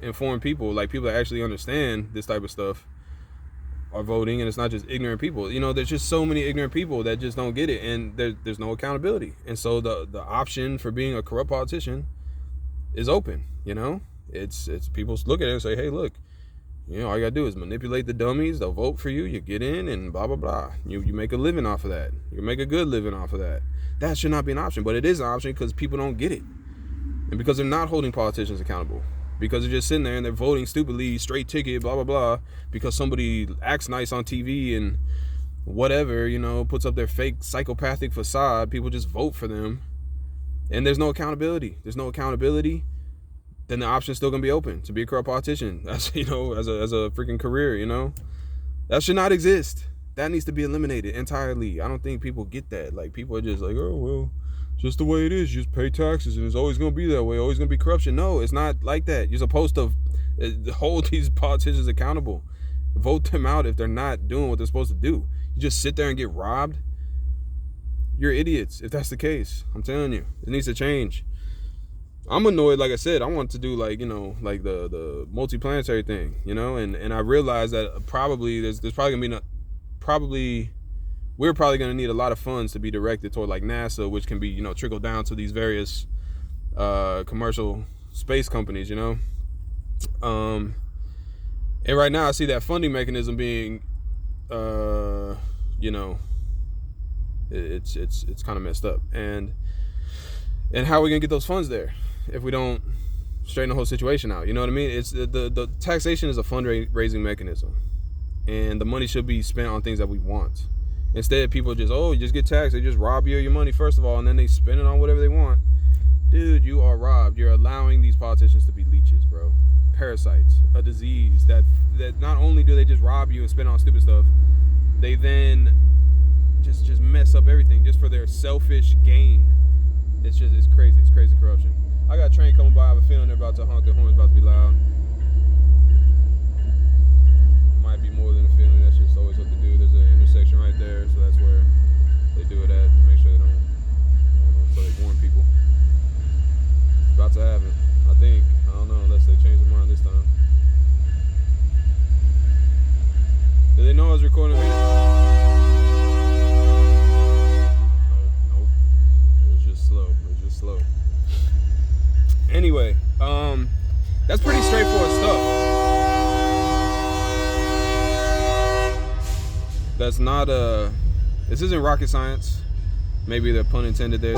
informed people, people that actually understand this type of stuff are voting, and it's not just ignorant people. There's just so many ignorant people that just don't get it, and there's no accountability. And so the option for being a corrupt politician is open. It's people look at it and say, hey, look, all you gotta do is manipulate the dummies. They'll vote for you. You get in, and blah blah blah. You make a living off of that. You make a good living off of that. That should not be an option, but it is an option because people don't get it, and because they're not holding politicians accountable. Because they're just sitting there and they're voting stupidly, straight ticket, blah, blah, blah, because somebody acts nice on TV and whatever, puts up their fake psychopathic facade. People just vote for them. And there's no accountability. Then the option's still going to be open to be a corrupt politician. That's, as a freaking career, That should not exist. That needs to be eliminated entirely. I don't think people get that. People are just oh, well, just the way it is. You just pay taxes and it's always going to be that way. Always going to be corruption. No, it's not like that. You're supposed to hold these politicians accountable. Vote them out if they're not doing what they're supposed to do. You just sit there and get robbed. You're idiots if that's the case. I'm telling you. It needs to change. I'm annoyed, like I said. I want to do the multi-planetary thing, and I realize that probably there's probably going to be we're probably going to need a lot of funds to be directed toward NASA, which can be, trickle down to these various commercial space companies, And right now I see that funding mechanism being, it's kind of messed up. And how are we going to get those funds there if we don't straighten the whole situation out? You know what I mean? It's the taxation is a fundraising mechanism, and the money should be spent on things that we want. Instead, people you just get taxed. They just rob you of your money, first of all, and then they spend it on whatever they want. Dude, you are robbed. You're allowing these politicians to be leeches, bro. Parasites, a disease that not only do they just rob you and spend on stupid stuff, they then just mess up everything just for their selfish gain. It's crazy. It's crazy corruption. I got a train coming by. I have a feeling they're about to honk. The horn's about to be loud. Might be more than a feeling. That's just always what they do. There's an intersection right there, so that's where they do it at to make sure they don't, so they warn people. It's about to happen, I think. I don't know, unless they change their mind this time. Did they know I was recording a video? Nope. It was just slow. Anyway, that's pretty straightforward stuff. That's not this isn't rocket science. Maybe the pun intended there,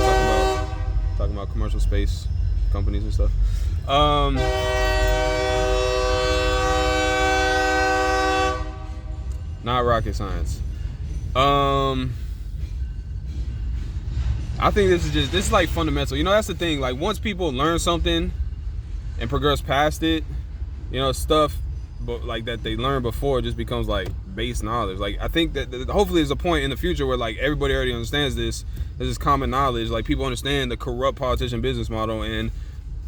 talking about commercial space companies and stuff. Not rocket science. I think this is like fundamental. That's the thing. Once people learn something and progress past it, stuff but that they learned before just becomes base knowledge. Like, I think that hopefully there's a point in the future where like everybody already understands this. This is common knowledge. Like, people understand the corrupt politician business model, and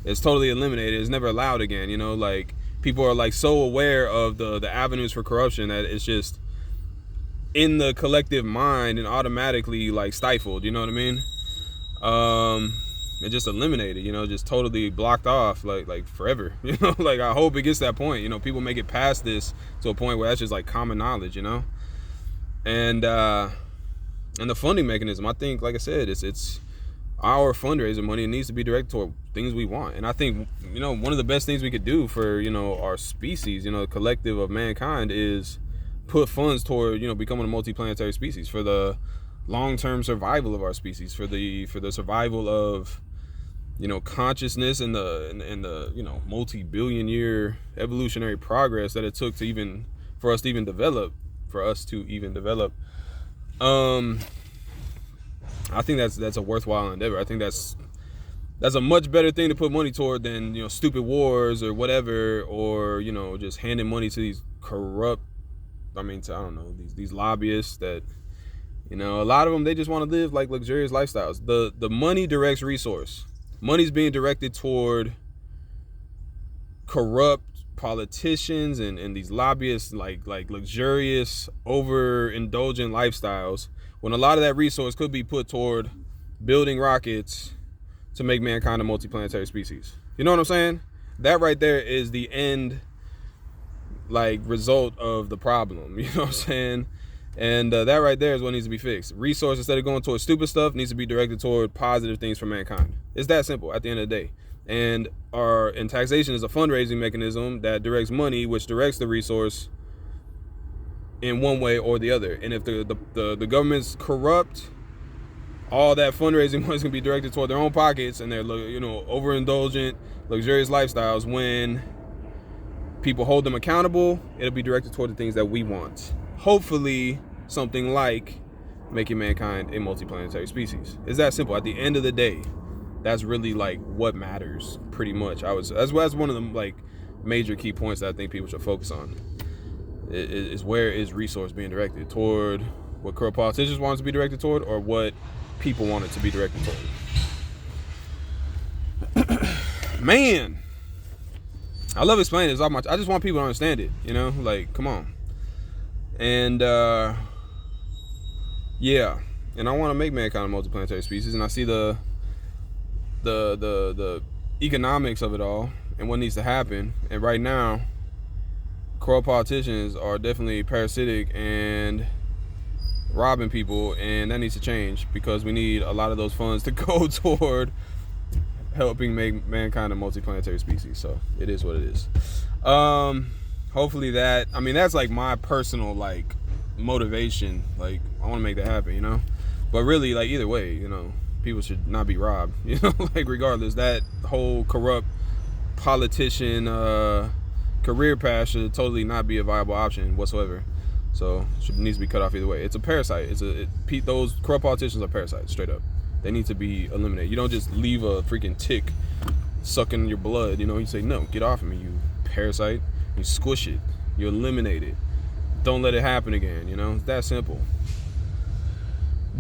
it's totally eliminated. It's never allowed again. You know, like, people are like so aware of the avenues for corruption that it's just in the collective mind and automatically like stifled. You know what I mean? It just eliminated, you know, just totally blocked off like forever. You know, like, I hope it gets to that point. You know, people make it past this to a point where that's just like common knowledge, you know. And the funding mechanism, I think, like I said, it's our fundraiser money. It needs to be directed toward things we want. And I think, you know, one of the best things we could do for, you know, our species, you know, the collective of mankind, is put funds toward, you know, becoming a multiplanetary species, for the long-term survival of our species, for the survival of, you know, consciousness and the you know, multi-billion year evolutionary progress that it took to even for us to even develop. I think that's a worthwhile endeavor. I think that's a much better thing to put money toward than, you know, stupid wars or whatever, or, you know, just handing money to these corrupt, I don't know, these lobbyists that, you know, a lot of them, they just want to live like luxurious lifestyles. The money directs resource. Money's being directed toward corrupt politicians and these lobbyists, like luxurious, overindulgent lifestyles, when a lot of that resource could be put toward building rockets to make mankind a multiplanetary species. You know what I'm saying? That right there is the end, like, result of the problem. You know what I'm saying? And that right there is what needs to be fixed. Resources, instead of going towards stupid stuff, needs to be directed toward positive things for mankind. It's that simple at the end of the day. And taxation is a fundraising mechanism that directs money, which directs the resource in one way or the other. And if the government's corrupt, all that fundraising money is going to be directed toward their own pockets and their, you know, overindulgent, luxurious lifestyles. When people hold them accountable, it'll be directed toward the things that we want. Hopefully something like making mankind a multiplanetary species. It's that simple. At the end of the day, that's really like what matters, pretty much. That's one of the like major key points that I think people should focus on. Is where is resource being directed toward? What corrupt politicians want it to be directed toward, or what people want it to be directed toward? Man, I love explaining this. I just want people to understand it. You know, like, come on. And yeah, and I want to make mankind a multiplanetary species, and I see the economics of it all and what needs to happen. And right now, corrupt politicians are definitely parasitic and robbing people, and that needs to change, because we need a lot of those funds to go toward helping make mankind a multiplanetary species. So it is what it is. Hopefully that, that's like my personal like motivation. Like, I want to make that happen, you know. But really, like, either way, you know, people should not be robbed, you know. Like, regardless, that whole corrupt politician career path should totally not be a viable option whatsoever. So it needs to be cut off either way. It's a parasite. Those corrupt politicians are parasites, straight up. They need to be eliminated. You don't just leave a freaking tick sucking your blood, you know. You say, no, get off of me, you parasite. You squish it, you eliminate it. Don't let it happen again, you know. It's that simple.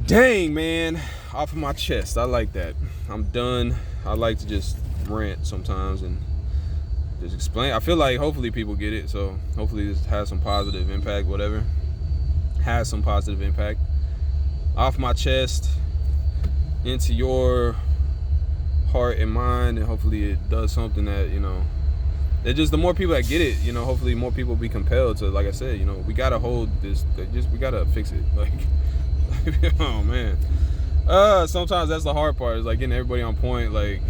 Dang, man, off of my chest. I like that. I'm done. I like to just rant sometimes and just explain. I feel like hopefully people get it, so hopefully this has some positive impact, whatever. Has some positive impact. Off my chest, into your heart and mind, and hopefully it does something that, you know, it's just the more people that get it, you know, hopefully more people be compelled to, like I said, you know, we gotta hold this, we gotta fix it. Like, oh man. Sometimes that's the hard part, is like getting everybody on point. Like,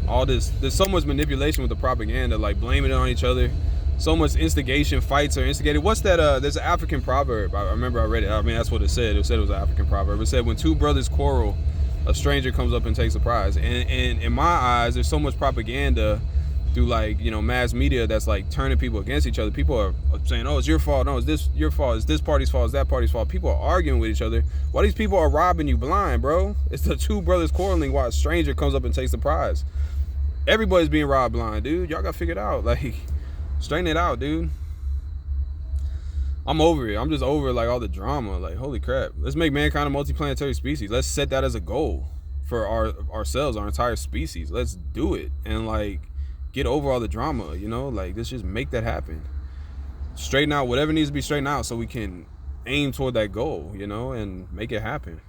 all this, there's so much manipulation with the propaganda, like blaming it on each other. So much instigation, fights are instigated. What's that? There's an African proverb. I remember I read it. That's what it said. It said it was an African proverb. It said, when two brothers quarrel, a stranger comes up and takes a prize. And in my eyes, there's so much propaganda through, like, you know, mass media that's like turning people against each other. People are saying, oh, it's your fault. No, it's this your fault. It's this party's fault. It's that party's fault. People are arguing with each other while these people are robbing you blind, bro. It's the two brothers quarreling while a stranger comes up and takes the prize. Everybody's being robbed blind, dude. Y'all got figured out. Like, straighten it out, dude. I'm over it. I'm just over like all the drama. Like, holy crap. Let's make mankind a multiplanetary species. Let's set that as a goal for ourselves, our entire species. Let's do it and like get over all the drama, you know? Like, let's just make that happen. Straighten out whatever needs to be straightened out so we can aim toward that goal, you know, and make it happen.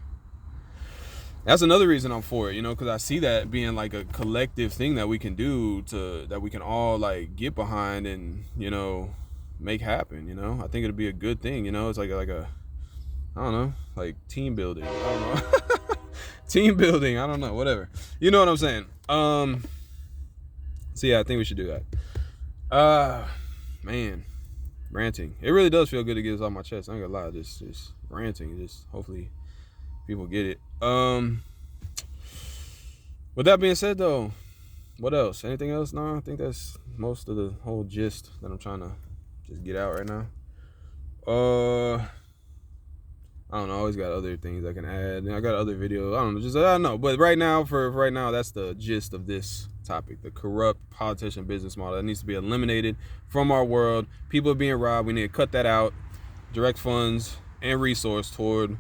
That's another reason I'm for it, you know, because I see that being like a collective thing that we can do that we can all like get behind and, you know, make happen, you know. I think it'll be a good thing, you know. It's like a I don't know, like team building. I don't know. Team building, I don't know, whatever. You know what I'm saying? So yeah, I think we should do that. Man, ranting. It really does feel good to get this off my chest. I ain't gonna lie, just ranting. Just hopefully people get it. With that being said though, what else? Anything else? No, I think that's most of the whole gist that I'm trying to just get out right now. I don't know. I always got other things I can add. I got other videos. I don't know. But right now, that's the gist of this topic: the corrupt politician business model that needs to be eliminated from our world. People are being robbed. We need to cut that out. Direct funds and resource toward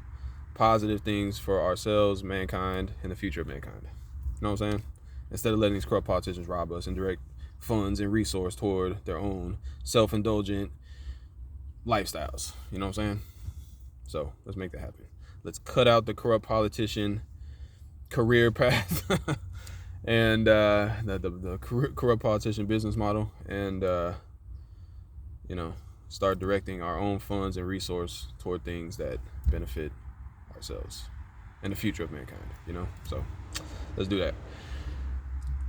positive things for ourselves, mankind, and the future of mankind. You know what I'm saying? Instead of letting these corrupt politicians rob us and direct funds and resource toward their own self-indulgent lifestyles. You know what I'm saying? So let's make that happen. Let's cut out the corrupt politician career path and the corrupt politician business model, and you know, start directing our own funds and resource toward things that benefit ourselves and the future of mankind. You know, so let's do that.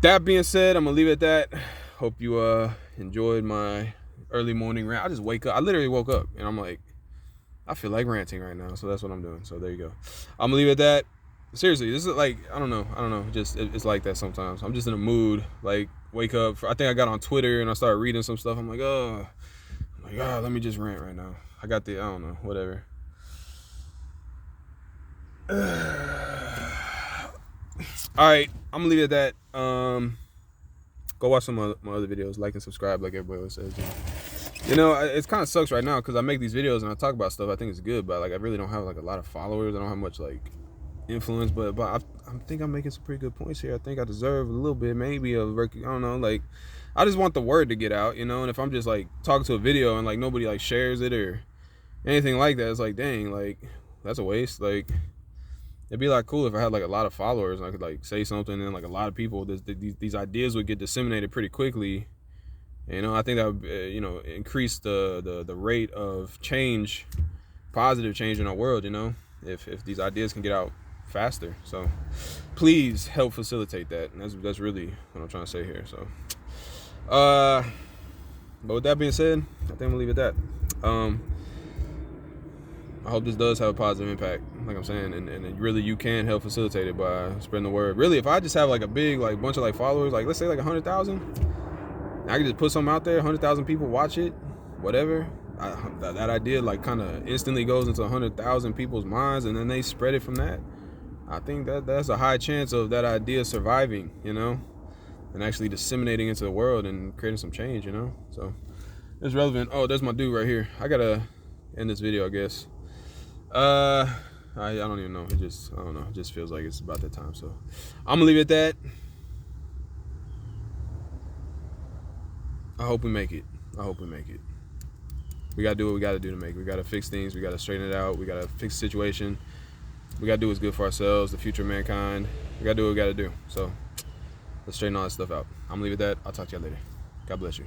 That being said, I'm gonna leave it at that. Hope you enjoyed my early morning rant. I just wake up. I literally woke up and I'm like, I feel like ranting right now, so that's what I'm doing. So there you go. I'm gonna leave it at that. Seriously, this is like, I don't know. Just it's like that sometimes. I'm just in a mood. Like, wake up. I think I got on Twitter and I started reading some stuff. I'm like, let me just rant right now. I don't know, whatever. All right, I'm gonna leave it at that. Go watch some of my other videos, like and subscribe, like everybody always says. You know, it kind of sucks right now because I make these videos and I talk about stuff I think it's good, but like I really don't have like a lot of followers. I don't have much like influence, but I think I'm making some pretty good points here. I think I deserve a little bit, maybe I don't know, like I just want the word to get out, you know. And if I'm just like talking to a video and like nobody like shares it or anything like that, it's like, dang, like that's a waste. Like, it'd be like cool if I had like a lot of followers and I could like say something and like a lot of people, these ideas would get disseminated pretty quickly. You know, I think that would, you know, increase the rate of change, positive change in our world, you know, if these ideas can get out faster. So please help facilitate that. And that's really what I'm trying to say here. So, but with that being said, I think I'm gonna leave it at that. I hope this does have a positive impact, like I'm saying, and really you can help facilitate it by spreading the word. Really, if I just have like a big like bunch of like followers, like let's say like 100,000, I can just put something out there, 100,000 people watch it, whatever. That idea like kind of instantly goes into 100,000 people's minds, and then they spread it from that. I think that's a high chance of that idea surviving, you know, and actually disseminating into the world and creating some change, you know. So it's relevant. Oh, there's my dude right here. I gotta end this video, I guess. I don't even know. I don't know. It just feels like it's about that time. So I'm gonna leave it at that. I hope we make it. We gotta do what we gotta do to make it. We gotta fix things. We gotta straighten it out. We gotta fix the situation. We gotta do what's good for ourselves, the future of mankind. We gotta do what we gotta do. So let's straighten all that stuff out. I'm gonna leave it at that. I'll talk to you later. God bless you.